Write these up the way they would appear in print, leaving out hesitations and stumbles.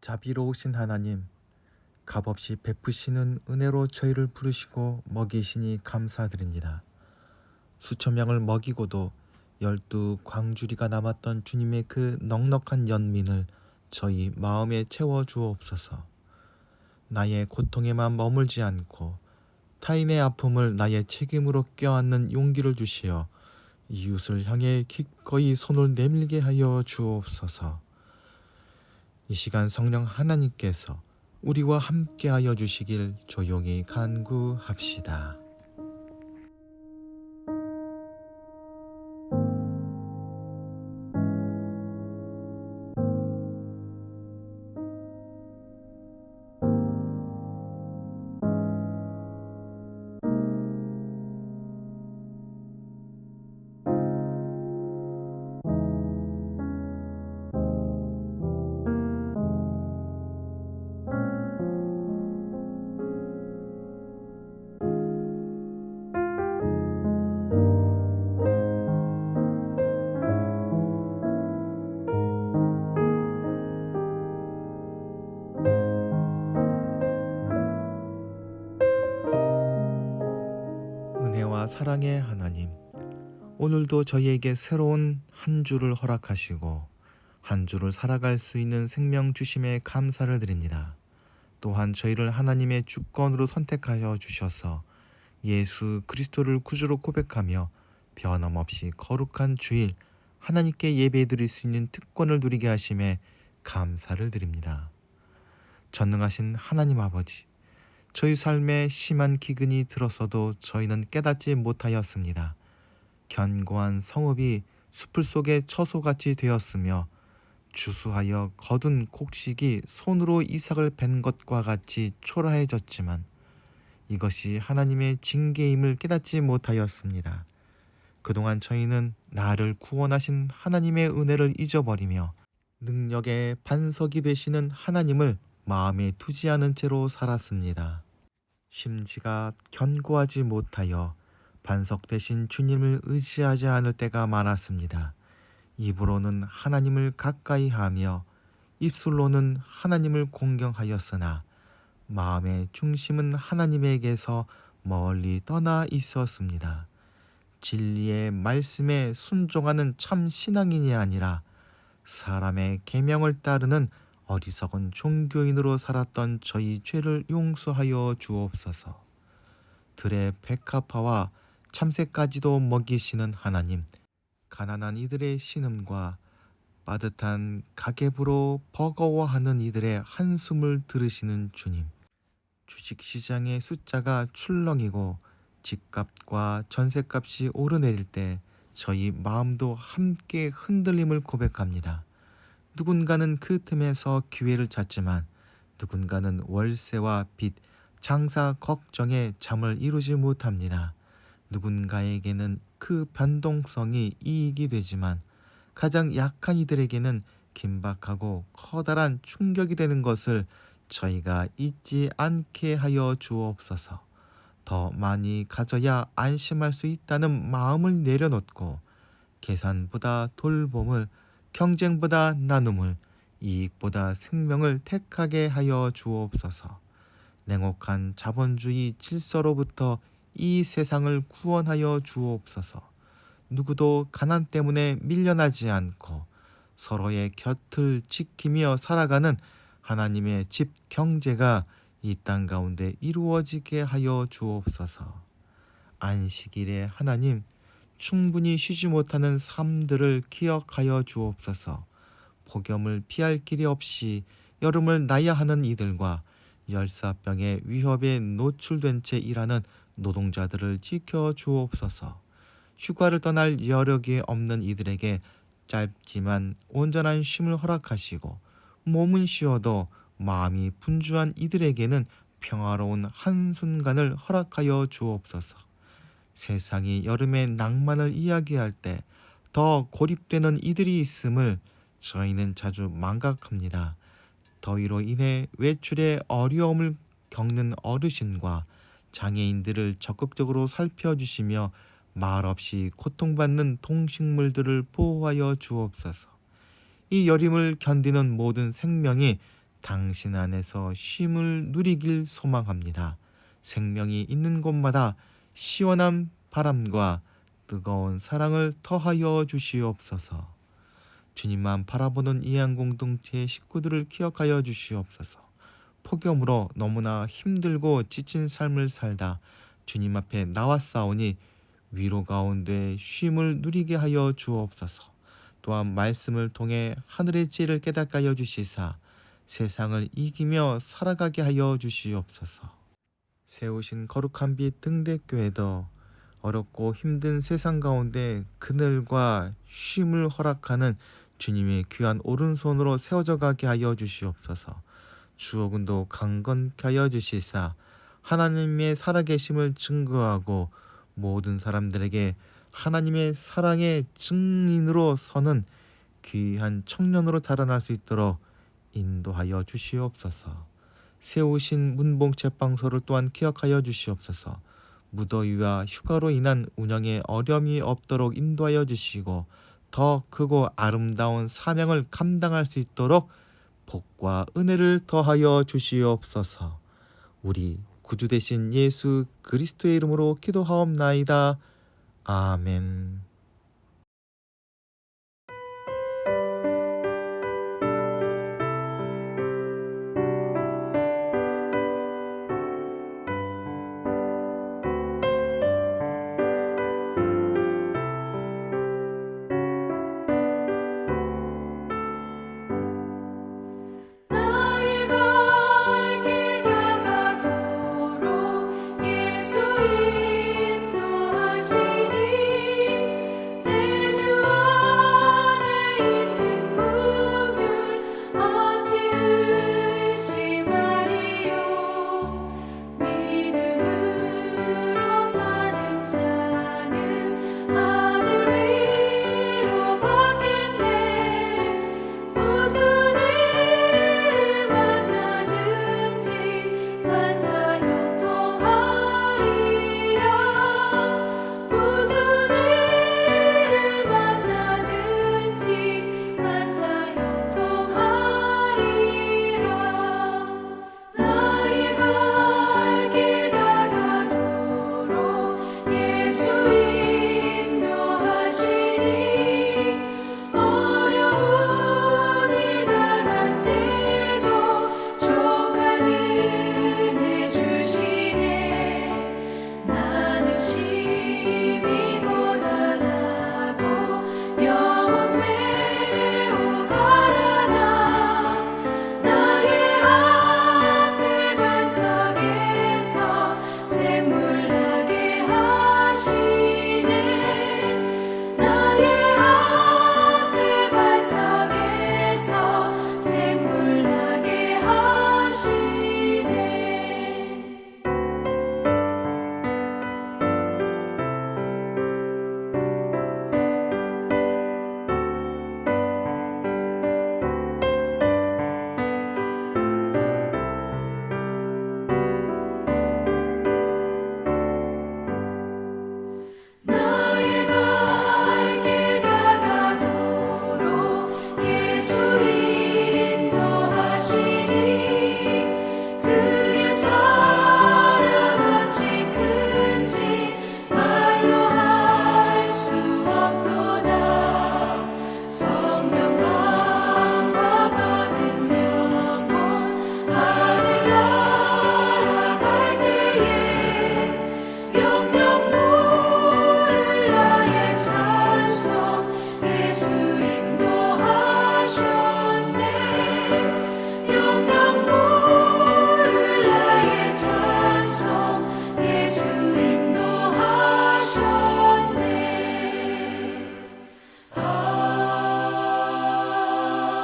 자비로우신 하나님, 값없이 베푸시는 은혜로 저희를 부르시고 먹이시니 감사드립니다. 수천 명을 먹이고도 12광주리가 남았던 주님의 그 넉넉한 연민을 저희 마음에 채워 주옵소서. 나의 고통에만 머물지 않고 타인의 아픔을 나의 책임으로 껴안는 용기를 주시어 이웃을 향해 기꺼이 손을 내밀게 하여 주옵소서. 이 시간 성령 하나님께서 우리와 함께하여 주시길 조용히 간구합시다. 은혜와 사랑의 하나님, 오늘도 저희에게 새로운 한 주를 허락하시고 한 주를 살아갈 수 있는 생명 주심에 감사를 드립니다. 또한 저희를 하나님의 주권으로 선택하여 주셔서 예수 그리스도를 구주로 고백하며 변함없이 거룩한 주일 하나님께 예배드릴 수 있는 특권을 누리게 하심에 감사를 드립니다. 전능하신 하나님 아버지, 저희 삶에 심한 기근이 들었어도 저희는 깨닫지 못하였습니다. 견고한 성읍이 숲을 속의 처소같이 되었으며 주수하여 거둔 곡식이 손으로 이삭을 벤 것과 같이 초라해졌지만 이것이 하나님의 징계임을 깨닫지 못하였습니다. 그동안 저희는 나를 구원하신 하나님의 은혜를 잊어버리며 능력의 반석이 되시는 하나님을 마음에 두지 않은 채로 살았습니다. 심지가 견고하지 못하여 반석 대신 주님을 의지하지 않을 때가 많았습니다. 입으로는 하나님을 가까이 하며 입술로는 하나님을 공경하였으나 마음의 중심은 하나님에게서 멀리 떠나 있었습니다. 진리의 말씀에 순종하는 참 신앙인이 아니라 사람의 계명을 따르는 어리석은 종교인으로 살았던 저희 죄를 용서하여 주옵소서. 들의 백합화와 참새까지도 먹이시는 하나님, 가난한 이들의 신음과 빠듯한 가계부로 버거워하는 이들의 한숨을 들으시는 주님, 주식시장의 숫자가 출렁이고 집값과 전셋값이 오르내릴 때 저희 마음도 함께 흔들림을 고백합니다. 누군가는 그 틈에서 기회를 찾지만 누군가는 월세와 빚, 장사 걱정에 잠을 이루지 못합니다. 누군가에게는 그 변동성이 이익이 되지만 가장 약한 이들에게는 긴박하고 커다란 충격이 되는 것을 저희가 잊지 않게 하여 주옵소서. 더 많이 가져야 안심할 수 있다는 마음을 내려놓고 계산보다 돌봄을, 경쟁보다 나눔을, 이익보다 생명을 택하게 하여 주옵소서. 냉혹한 자본주의 질서로부터 이 세상을 구원하여 주옵소서. 누구도 가난 때문에 밀려나지 않고 서로의 곁을 지키며 살아가는 하나님의 집 경제가 이 땅 가운데 이루어지게 하여 주옵소서. 안식일에 하나님, 충분히 쉬지 못하는 삶들을 기억하여 주옵소서. 폭염을 피할 길이 없이 여름을 나야 하는 이들과 열사병의 위협에 노출된 채 일하는 노동자들을 지켜 주옵소서. 휴가를 떠날 여력이 없는 이들에게 짧지만 온전한 쉼을 허락하시고 몸은 쉬어도 마음이 분주한 이들에게는 평화로운 한순간을 허락하여 주옵소서. 세상이 여름의 낭만을 이야기할 때 더 고립되는 이들이 있음을 저희는 자주 망각합니다. 더위로 인해 외출에 어려움을 겪는 어르신과 장애인들을 적극적으로 살펴주시며 말없이 고통받는 동식물들을 보호하여 주옵소서. 이 여림을 견디는 모든 생명이 당신 안에서 쉼을 누리길 소망합니다. 생명이 있는 곳마다 시원한 바람과 뜨거운 사랑을 더하여 주시옵소서. 주님만 바라보는 이안공동체의 식구들을 기억하여 주시옵소서. 폭염으로 너무나 힘들고 지친 삶을 살다 주님 앞에 나왔사오니 위로 가운데 쉼을 누리게 하여 주옵소서. 또한 말씀을 통해 하늘의 지혜를 깨닫게 하여 주시사 세상을 이기며 살아가게 하여 주시옵소서. 세우신 거룩한 빛 등대교회도 어렵고 힘든 세상 가운데 그늘과 쉼을 허락하는 주님의 귀한 오른손으로 세워져 가게 하여 주시옵소서. 주어근도 강건케 하여 주시사 하나님의 살아계심을 증거하고 모든 사람들에게 하나님의 사랑의 증인으로 서는 귀한 청년으로 자라날 수 있도록 인도하여 주시옵소서. 세우신 문봉 제빵소를 또한 기억하여 주시옵소서. 무더위와 휴가로 인한 운영에 어려움이 없도록 인도하여 주시고 더 크고 아름다운 사명을 감당할 수 있도록 복과 은혜를 더하여 주시옵소서. 우리 구주 되신 예수 그리스도의 이름으로 기도하옵나이다. 아멘. 나의 갈 길 다가도록 예수 인도하시니 내 주 안에 있는 긍휼 어찌 의심하리요. 믿음으로 사는 자는 하늘 위로 받겠네. 무슨 일을 만나든지 만사 형통하리라. 무슨 일을 만나든지 만사 형통하리라. 나의 갈 길 다가도록 예수 인도하시니 어려운 일 당한 때도 족한 은혜 주시네. 나는 심히 고단하고 영혼 매우 가라나 나의 앞에 반석에서 샘물 나게 하시네. 나의 앞에 반석에서 샘물 나게 하시네. 나의 갈 길 다가도록 예수 인도하시니 그의 사랑 어찌 큰지 말로 할 수 없도다. 성령 강화 받은 영혼 하늘나라 갈 때에 영영 물을 나의 찬송 예수 인도하셨네. 영영 물을 나의 찬송 예수 인도하셨네.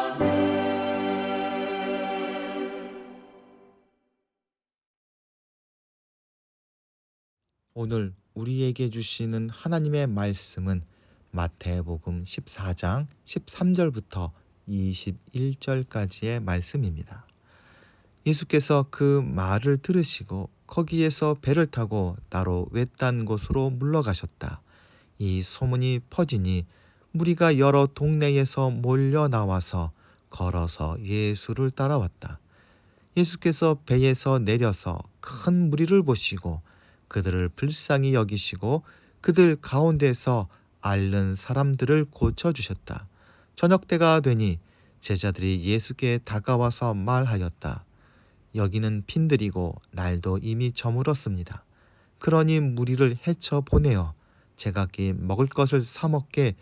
아멘. 오늘 우리에게 주시는 하나님의 말씀은 마태복음 14장 13절부터 21절까지의 말씀입니다. 예수께서 그 말을 들으시고 거기에서 배를 타고 따로 외딴 곳으로 물러가셨다. 이 소문이 퍼지니 무리가 여러 동네에서 몰려 나와서 걸어서 예수를 따라왔다. 예수께서 배에서 내려서 큰 무리를 보시고 그들을 불쌍히 여기시고 그들 가운데서 앓는 사람들을 고쳐주셨다. 저녁 때가 되니 제자들이 예수께 다가와서 말하였다. 여기는 빈들이고 날도 이미 저물었습니다. 그러니 무리를 헤쳐 보내어 제각기 먹을 것을 사 먹게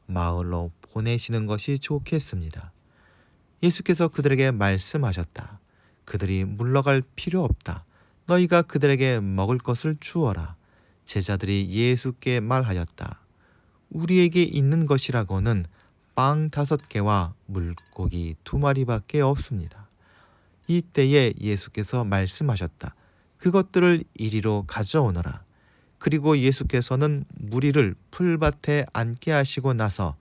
마을로 보내시는 것이 좋겠습니다. 예수께서 그들에게 말씀하셨다. 그들이 물러갈 필요 없다. 너희가 그들에게 먹을 것을 주어라. 제자들이 예수께 말하였다. 우리에게 있는 것이라고는 빵 5개와 물고기 2마리밖에 없습니다. 이때에 예수께서 말씀하셨다. 그것들을 이리로 가져오너라. 그리고 예수께서는 무리를 풀밭에 앉게 하시고 나서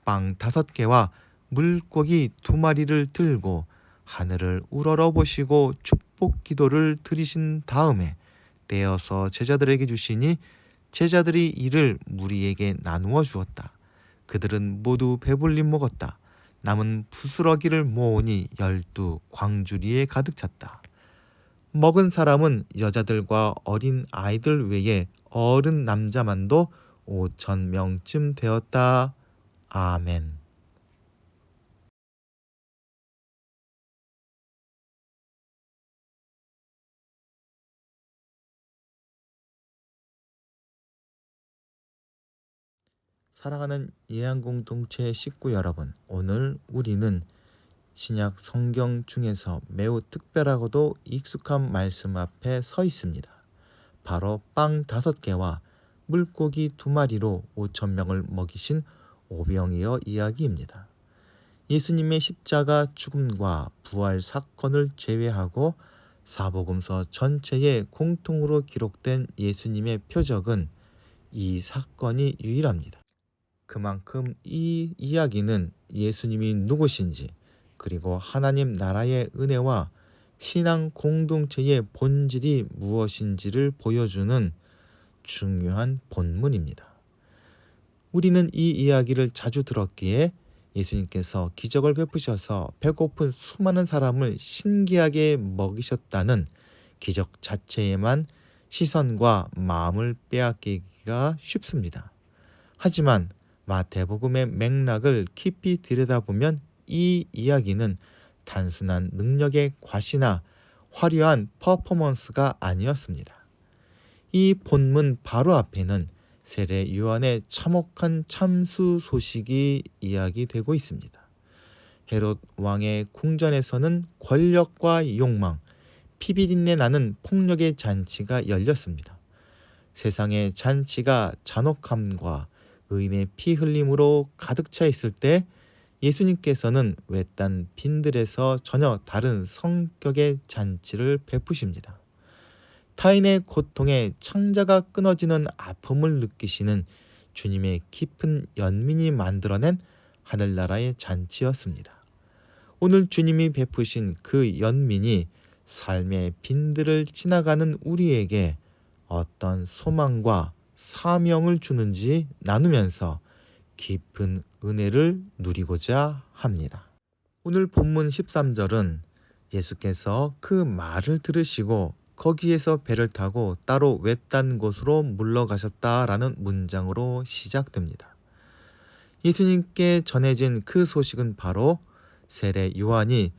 빵 5개와 물고기 2마리를 들고 하늘을 우러러 보시고 축복 기도를 드리신 다음에 떼어서 제자들에게 주시니 제자들이 이를 무리에게 나누어 주었다. 그들은 모두 배불리 먹었다. 남은 부스러기를 모으니 12광주리에 가득 찼다. 먹은 사람은 여자들과 어린 아이들 외에 어른 남자만도 5,000명쯤 되었다. 아멘. 사랑하는 예안공동체 식구 여러분, 오늘 우리는 신약 성경 중에서 매우 특별하고도 익숙한 말씀 앞에 서 있습니다. 바로 빵 5개와 물고기 2마리로 5,000명을 먹이신 오병이어 이야기입니다. 예수님의 십자가 죽음과 부활 사건을 제외하고 사복음서 전체에 공통으로 기록된 예수님의 표적은 이 사건이 유일합니다. 그만큼 이 이야기는 예수님이 누구신지 그리고 하나님 나라의 은혜와 신앙 공동체의 본질이 무엇인지를 보여주는 중요한 본문입니다. 우리는 이 이야기를 자주 들었기에 예수님께서 기적을 베푸셔서 배고픈 수많은 사람을 신기하게 먹이셨다는 기적 자체에만 시선과 마음을 빼앗기기가 쉽습니다. 하지만 마태복음의 맥락을 깊이 들여다보면 이 이야기는 단순한 능력의 과시나 화려한 퍼포먼스가 아니었습니다. 이 본문 바로 앞에는 세례 요한의 참혹한 참수 소식이 이야기되고 있습니다. 헤롯 왕의 궁전에서는 권력과 욕망, 피비린내 나는 폭력의 잔치가 열렸습니다. 세상의 잔치가 잔혹함과 의인의 피 흘림으로 가득 차 있을 때 예수님께서는 외딴 빈들에서 전혀 다른 성격의 잔치를 베푸십니다. 타인의 고통에 창자가 끊어지는 아픔을 느끼시는 주님의 깊은 연민이 만들어낸 하늘나라의 잔치였습니다. 오늘 주님이 베푸신 그 연민이 삶의 빈들을 지나가는 우리에게 어떤 소망과 사명을 주는지 나누면서 깊은 은혜를 누리고자 합니다. 오늘 본문 13절은 예수께서 그 말을 들으시고 거기에서 배를 타고 따로 외딴 곳으로 물러가셨다라는 문장으로 시작됩니다. 예수님께 전해진 그 소식은 바로 세례 요한이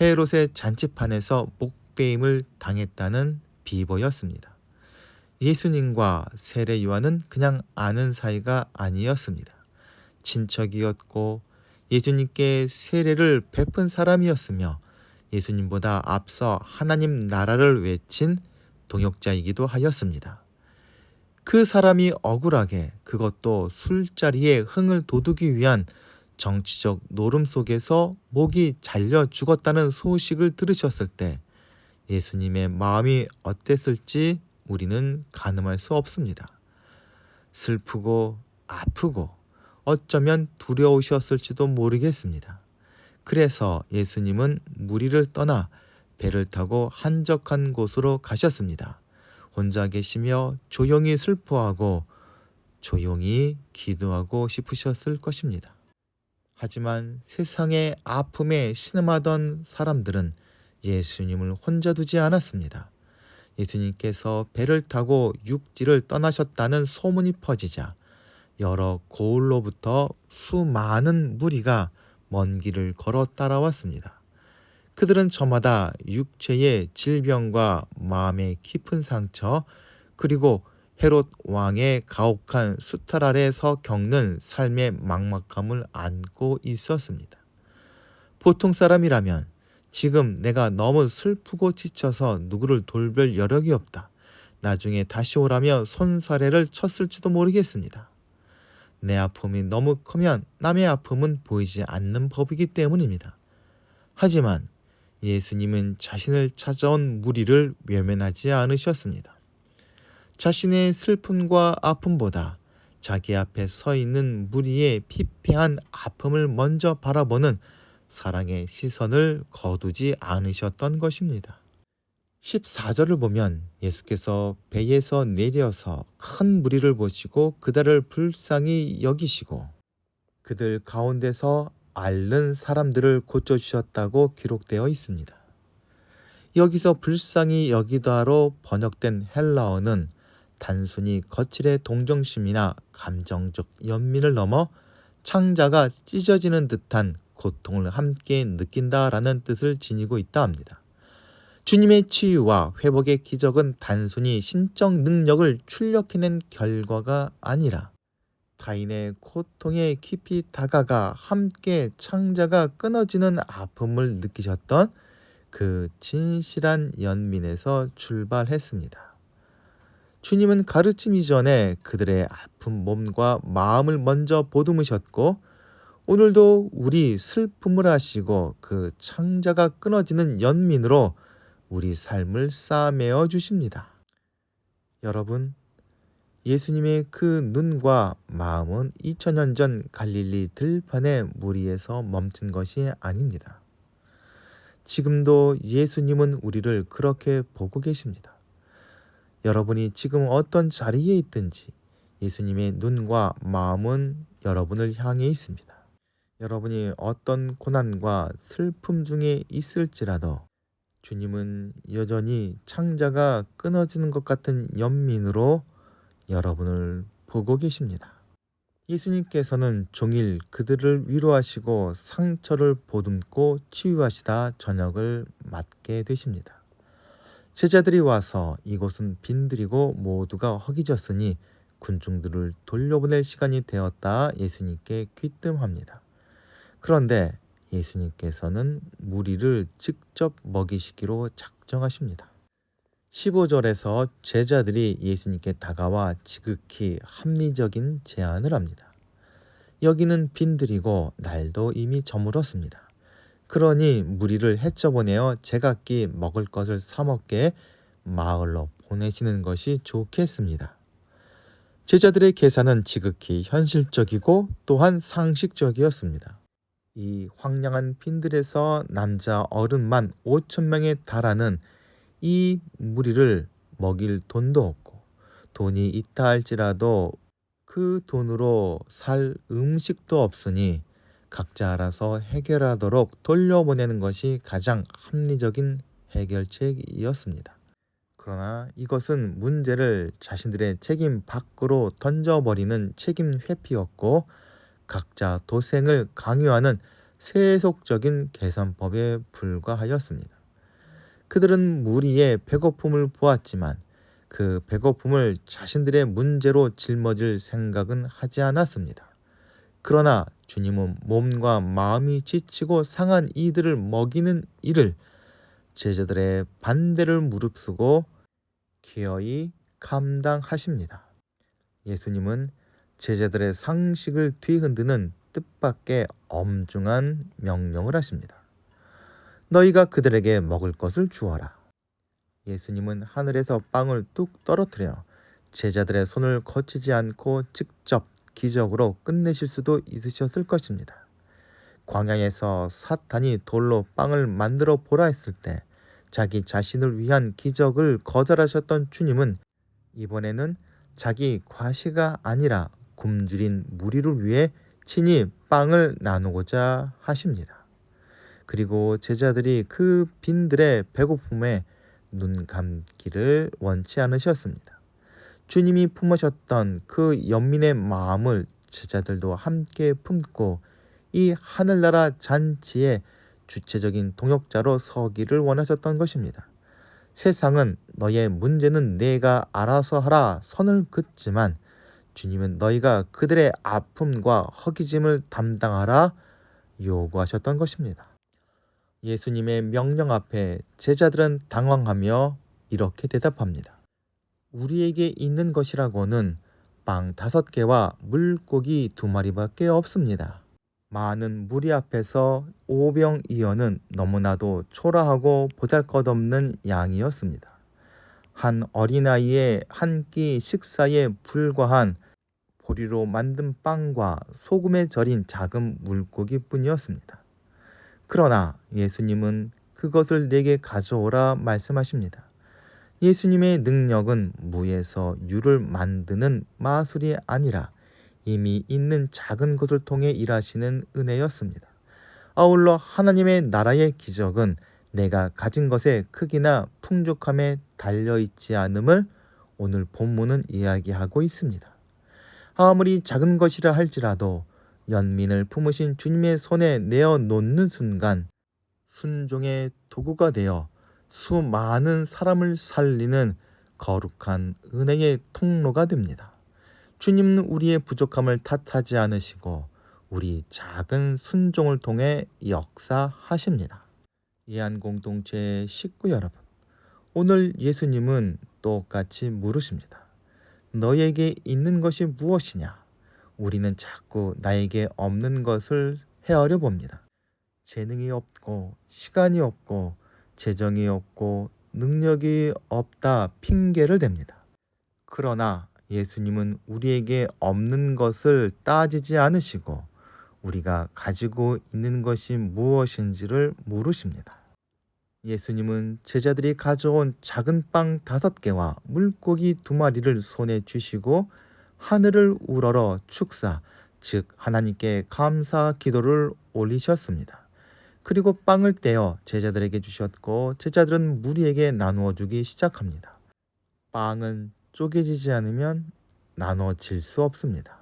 헤롯의 잔치판에서 목베임을 당했다는 비보였습니다. 예수님과 세례 요한은 그냥 아는 사이가 아니었습니다. 친척이었고 예수님께 세례를 베푼 사람이었으며 예수님보다 앞서 하나님 나라를 외친 동역자이기도 하였습니다. 그 사람이 억울하게 그것도 술자리에 흥을 돋우기 위한 정치적 노름 속에서 목이 잘려 죽었다는 소식을 들으셨을 때 예수님의 마음이 어땠을지 우리는 가늠할 수 없습니다. 슬프고 아프고 어쩌면 두려우셨을지도 모르겠습니다. 그래서 예수님은 무리를 떠나 배를 타고 한적한 곳으로 가셨습니다. 혼자 계시며 조용히 슬퍼하고 조용히 기도하고 싶으셨을 것입니다. 하지만 세상의 아픔에 신음하던 사람들은 예수님을 혼자 두지 않았습니다. 예수님께서 배를 타고 육지를 떠나셨다는 소문이 퍼지자 여러 고을로부터 수많은 무리가 먼 길을 걸어 따라왔습니다. 그들은 저마다 육체의 질병과 마음의 깊은 상처, 그리고 헤롯 왕의 가혹한 수탈 아래서 겪는 삶의 막막함을 안고 있었습니다. 보통 사람이라면 지금 내가 너무 슬프고 지쳐서 누구를 돌볼 여력이 없다, 나중에 다시 오라며 손사래를 쳤을지도 모르겠습니다. 내 아픔이 너무 크면 남의 아픔은 보이지 않는 법이기 때문입니다. 하지만 예수님은 자신을 찾아온 무리를 외면하지 않으셨습니다. 자신의 슬픔과 아픔보다 자기 앞에 서 있는 무리의 피폐한 아픔을 먼저 바라보는 사랑의 시선을 거두지 않으셨던 것입니다. 14절을 보면 예수께서 배에서 내려서 큰 무리를 보시고 그들을 불쌍히 여기시고 그들 가운데서 앓는 사람들을 고쳐주셨다고 기록되어 있습니다. 여기서 불쌍히 여기다로 번역된 헬라어는 단순히 거칠의 동정심이나 감정적 연민을 넘어 창자가 찢어지는 듯한 고통을 함께 느낀다라는 뜻을 지니고 있다 합니다. 주님의 치유와 회복의 기적은 단순히 신적 능력을 출력해낸 결과가 아니라 타인의 고통에 깊이 다가가 함께 창자가 끊어지는 아픔을 느끼셨던 그 진실한 연민에서 출발했습니다. 주님은 가르침 이전에 그들의 아픈 몸과 마음을 먼저 보듬으셨고 오늘도 우리 슬픔을 아시고 그 창자가 끊어지는 연민으로 우리 삶을 싸매어 주십니다. 여러분, 예수님의 그 눈과 마음은 2000년 전 갈릴리 들판의 무리에서 멈춘 것이 아닙니다. 지금도 예수님은 우리를 그렇게 보고 계십니다. 여러분이 지금 어떤 자리에 있든지 예수님의 눈과 마음은 여러분을 향해 있습니다. 여러분이 어떤 고난과 슬픔 중에 있을지라도 주님은 여전히 창자가 끊어지는 것 같은 연민으로 여러분을 보고 계십니다. 예수님께서는 종일 그들을 위로하시고 상처를 보듬고 치유하시다 저녁을 맞게 되십니다. 제자들이 와서 이곳은 빈들이고 모두가 허기졌으니 군중들을 돌려보낼 시간이 되었다 예수님께 귀뜸합니다. 그런데 예수님께서는 무리를 직접 먹이시기로 작정하십니다. 15절에서 제자들이 예수님께 다가와 지극히 합리적인 제안을 합니다. 여기는 빈들이고 날도 이미 저물었습니다. 그러니 무리를 헤쳐보내어 제각기 먹을 것을 사 먹게 마을로 보내시는 것이 좋겠습니다. 제자들의 계산은 지극히 현실적이고 또한 상식적이었습니다. 이 황량한 빈들에서 남자 어른만 5,000명에 달하는 이 무리를 먹일 돈도 없고 돈이 있다 할지라도 그 돈으로 살 음식도 없으니 각자 알아서 해결하도록 돌려보내는 것이 가장 합리적인 해결책이었습니다. 그러나 이것은 문제를 자신들의 책임 밖으로 던져버리는 책임 회피였고 각자 도생을 강요하는 세속적인 계산법에 불과하였습니다. 그들은 무리의 배고픔을 보았지만 그 배고픔을 자신들의 문제로 짊어질 생각은 하지 않았습니다. 그러나 주님은 몸과 마음이 지치고 상한 이들을 먹이는 일을 제자들의 반대를 무릅쓰고 기어이 감당하십니다. 예수님은 제자들의 상식을 뒤흔드는 뜻밖의 엄중한 명령을 하십니다. 너희가 그들에게 먹을 것을 주어라. 예수님은 하늘에서 빵을 뚝 떨어뜨려 제자들의 손을 거치지 않고 직접 기적으로 끝내실 수도 있으셨을 것입니다. 광야에서 사탄이 돌로 빵을 만들어 보라 했을 때 자기 자신을 위한 기적을 거절하셨던 주님은 이번에는 자기 과시가 아니라 굶주린 무리를 위해 친히 빵을 나누고자 하십니다. 그리고 제자들이 그 빈들의 배고픔에 눈 감기를 원치 않으셨습니다. 주님이 품으셨던 그 연민의 마음을 제자들도 함께 품고 이 하늘나라 잔치의 주체적인 동역자로 서기를 원하셨던 것입니다. 세상은 너의 문제는 내가 알아서 하라 선을 긋지만 주님은 너희가 그들의 아픔과 허기짐을 담당하라 요구하셨던 것입니다. 예수님의 명령 앞에 제자들은 당황하며 이렇게 대답합니다. 우리에게 있는 것이라고는 빵 5개와 물고기 2마리밖에 없습니다. 많은 무리 앞에서 오병이어는 너무나도 초라하고 보잘것없는 양이었습니다. 한 어린아이의 한 끼 식사에 불과한 보리로 만든 빵과 소금에 절인 작은 물고기뿐이었습니다. 그러나 예수님은 그것을 내게 가져오라 말씀하십니다. 예수님의 능력은 무에서 유를 만드는 마술이 아니라 이미 있는 작은 것을 통해 일하시는 은혜였습니다. 아울러 하나님의 나라의 기적은 내가 가진 것의 크기나 풍족함에 달려있지 않음을 오늘 본문은 이야기하고 있습니다. 아무리 작은 것이라 할지라도 연민을 품으신 주님의 손에 내어 놓는 순간 순종의 도구가 되어 수많은 사람을 살리는 거룩한 은혜의 통로가 됩니다. 주님은 우리의 부족함을 탓하지 않으시고 우리 작은 순종을 통해 역사하십니다. 예안공동체 식구 여러분, 오늘 예수님은 똑같이 물으십니다. 너에게 있는 것이 무엇이냐? 우리는 자꾸 나에게 없는 것을 헤아려 봅니다. 재능이 없고 시간이 없고 재정이 없고 능력이 없다 핑계를 댑니다. 그러나 예수님은 우리에게 없는 것을 따지지 않으시고 우리가 가지고 있는 것이 무엇인지를 물으십니다. 예수님은 제자들이 가져온 작은 빵 5개와 물고기 2마리를 손에 쥐시고 하늘을 우러러 축사, 즉 하나님께 감사 기도를 올리셨습니다. 그리고 빵을 떼어 제자들에게 주셨고 제자들은 무리에게 나누어 주기 시작합니다. 빵은 쪼개지지 않으면 나눠질 수 없습니다.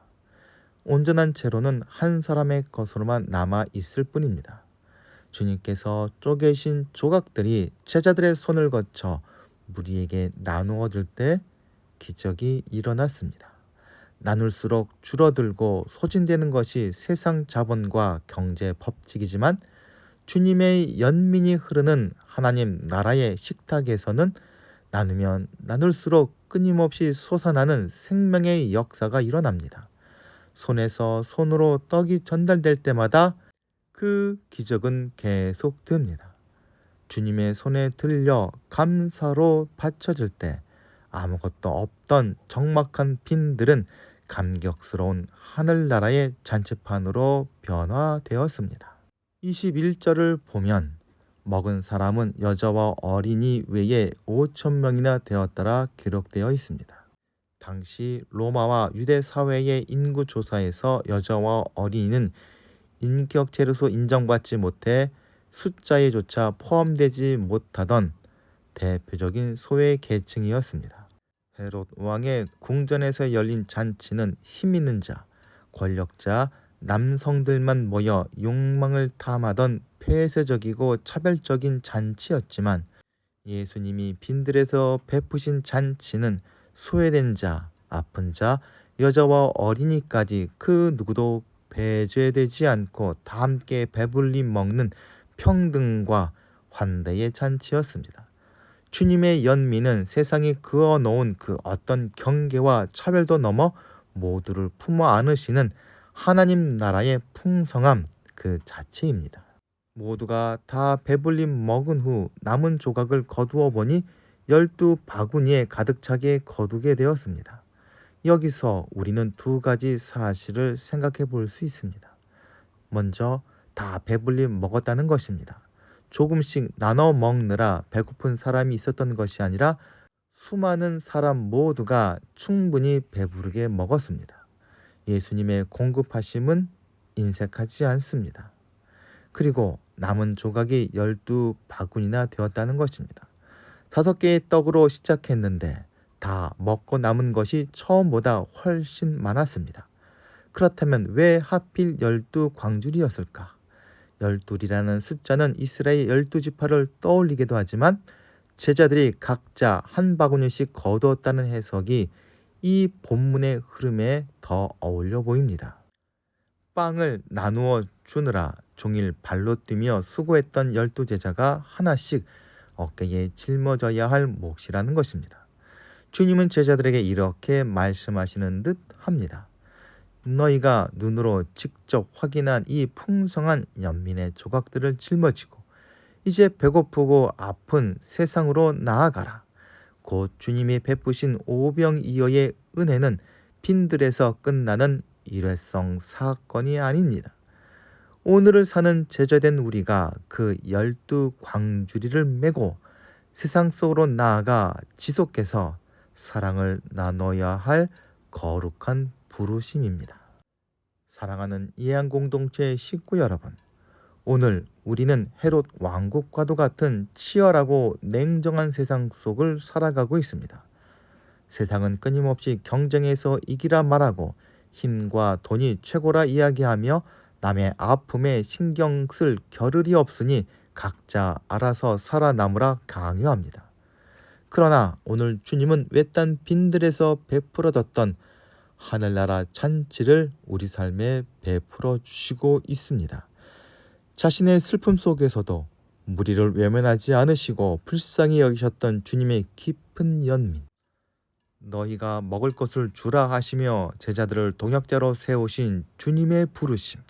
온전한 채로는 한 사람의 것으로만 남아 있을 뿐입니다. 주님께서 쪼개신 조각들이 제자들의 손을 거쳐 무리에게 나누어 줄 때 기적이 일어났습니다. 나눌수록 줄어들고 소진되는 것이 세상 자본과 경제 법칙이지만 주님의 연민이 흐르는 하나님 나라의 식탁에서는 나누면 나눌수록 끊임없이 솟아나는 생명의 역사가 일어납니다. 손에서 손으로 떡이 전달될 때마다 그 기적은 계속됩니다. 주님의 손에 들려 감사로 바쳐질 때 아무것도 없던 적막한 빈들은 감격스러운 하늘나라의 잔치판으로 변화되었습니다. 21절을 보면 먹은 사람은 여자와 어린이 외에 5,000명이나 되었더라 기록되어 있습니다. 당시 로마와 유대 사회의 인구 조사에서 여자와 어린이는 인격체로서 인정받지 못해 숫자에조차 포함되지 못하던 대표적인 소외 계층이었습니다. 헤롯 왕의 궁전에서 열린 잔치는 힘있는 자, 권력자, 남성들만 모여 욕망을 탐하던 폐쇄적이고 차별적인 잔치였지만 예수님이 빈들에서 베푸신 잔치는 소외된 자, 아픈 자, 여자와 어린이까지 그 누구도 배제되지 않고 다 함께 배불리 먹는 평등과 환대의 잔치였습니다. 주님의 연민은 세상이 그어놓은 그 어떤 경계와 차별도 넘어 모두를 품어 안으시는 하나님 나라의 풍성함 그 자체입니다. 모두가 다 배불리 먹은 후 남은 조각을 거두어 보니 12바구니에 가득 차게 거두게 되었습니다. 여기서 우리는 2가지 사실을 생각해 볼 수 있습니다. 먼저 다 배불리 먹었다는 것입니다. 조금씩 나눠 먹느라 배고픈 사람이 있었던 것이 아니라 수많은 사람 모두가 충분히 배부르게 먹었습니다. 예수님의 공급하심은 인색하지 않습니다. 그리고 남은 조각이 12바구니나 되었다는 것입니다. 5개의 떡으로 시작했는데 다 먹고 남은 것이 처음보다 훨씬 많았습니다. 그렇다면 왜 하필 12광줄이었을까? 12이라는 숫자는 이스라엘 12지파를 떠올리기도 하지만 제자들이 각자 한 바구니씩 거두었다는 해석이 이 본문의 흐름에 더 어울려 보입니다. 빵을 나누어 주느라 종일 발로 뛰며 수고했던 12제자가 하나씩 어깨에 짊어져야 할 몫이라는 것입니다. 주님은 제자들에게 이렇게 말씀하시는 듯 합니다. 너희가 눈으로 직접 확인한 이 풍성한 연민의 조각들을 짊어지고 이제 배고프고 아픈 세상으로 나아가라. 곧 주님이 베푸신 오병이어의 은혜는 빈들에서 끝나는 일회성 사건이 아닙니다. 오늘을 사는 제자된 우리가 그 12광주리를 메고 세상 속으로 나아가 지속해서 사랑을 나눠야 할 거룩한 부르심입니다. 사랑하는 예안공동체 식구 여러분, 오늘 우리는 헤롯 왕국과도 같은 치열하고 냉정한 세상 속을 살아가고 있습니다. 세상은 끊임없이 경쟁에서 이기라 말하고 힘과 돈이 최고라 이야기하며 남의 아픔에 신경 쓸 겨를이 없으니 각자 알아서 살아남으라 강요합니다. 그러나 오늘 주님은 외딴 빈들에서 베풀어졌던 하늘나라 잔치를 우리 삶에 베풀어 주시고 있습니다. 자신의 슬픔 속에서도 무리를 외면하지 않으시고 불쌍히 여기셨던 주님의 깊은 연민, 너희가 먹을 것을 주라 하시며 제자들을 동역자로 세우신 주님의 부르심,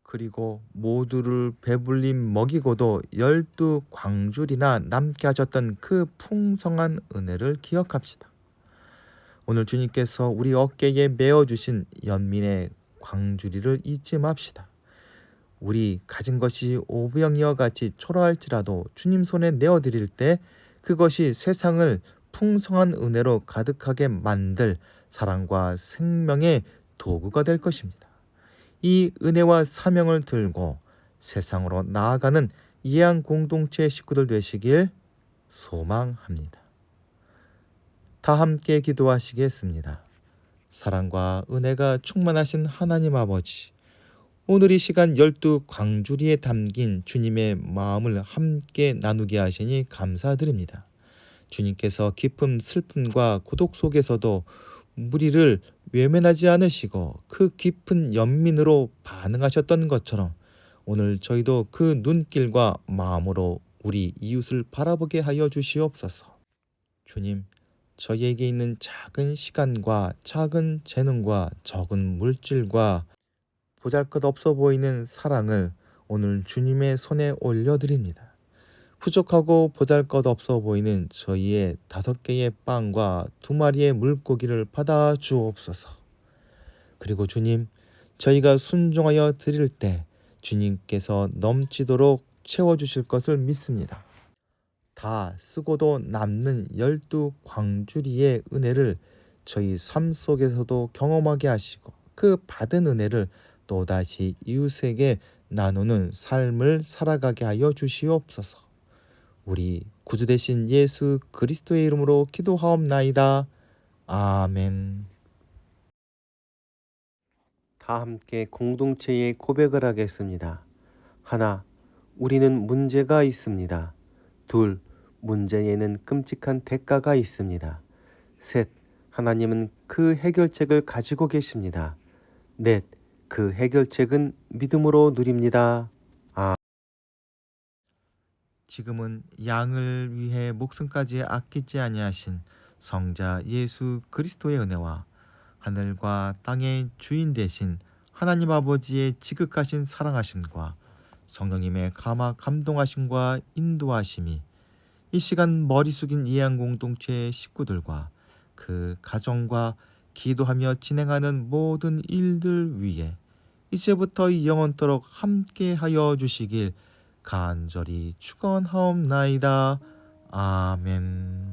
그리고 모두를 배불리 먹이고도 12광줄이나 남게 하셨던 그 풍성한 은혜를 기억합시다. 오늘 주님께서 우리 어깨에 메어주신 연민의 광주리를 잊지 맙시다. 우리 가진 것이 오병이어 같이 초라할지라도 주님 손에 내어드릴 때 그것이 세상을 풍성한 은혜로 가득하게 만들 사랑과 생명의 도구가 될 것입니다. 이 은혜와 사명을 들고 세상으로 나아가는 예안 공동체 식구들 되시길 소망합니다. 다 함께 기도하시겠습니다. 사랑과 은혜가 충만하신 하나님 아버지, 오늘 이 시간 12광주리에 담긴 주님의 마음을 함께 나누게 하시니 감사드립니다. 주님께서 깊은 슬픔과 고독 속에서도 무리를 외면하지 않으시고 그 깊은 연민으로 반응하셨던 것처럼 오늘 저희도 그 눈길과 마음으로 우리 이웃을 바라보게 하여 주시옵소서. 주님, 저희에게 있는 작은 시간과 작은 재능과 적은 물질과 보잘것없어 보이는 사랑을 오늘 주님의 손에 올려드립니다. 부족하고 보잘것없어 보이는 저희의 5개의 빵과 2마리의 물고기를 받아 주옵소서. 그리고 주님, 저희가 순종하여 드릴 때 주님께서 넘치도록 채워주실 것을 믿습니다. 다 쓰고도 남는 12광주리의 은혜를 저희 삶 속에서도 경험하게 하시고 그 받은 은혜를 또다시 이웃에게 나누는 삶을 살아가게 하여 주시옵소서. 우리 구주 되신 예수 그리스도의 이름으로 기도하옵나이다. 아멘. 다 함께 공동체의 고백을 하겠습니다. 하나, 우리는 문제가 있습니다. 둘, 문제에는 끔찍한 대가가 있습니다. 셋, 하나님은 그 해결책을 가지고 계십니다. 넷, 그 해결책은 믿음으로 누립니다. 지금은 양을 위해 목숨까지 아끼지 아니하신 성자 예수 그리스도의 은혜와 하늘과 땅의 주인 되신 하나님 아버지의 지극하신 사랑하심과 성령님의 감동하심과 인도하심이 이 시간 머리 숙인 예안 공동체 식구들과 그 가정과 기도하며 진행하는 모든 일들 위에 이제부터 영원토록 함께하여 주시길 간절히 축원하옵나이다. 아멘.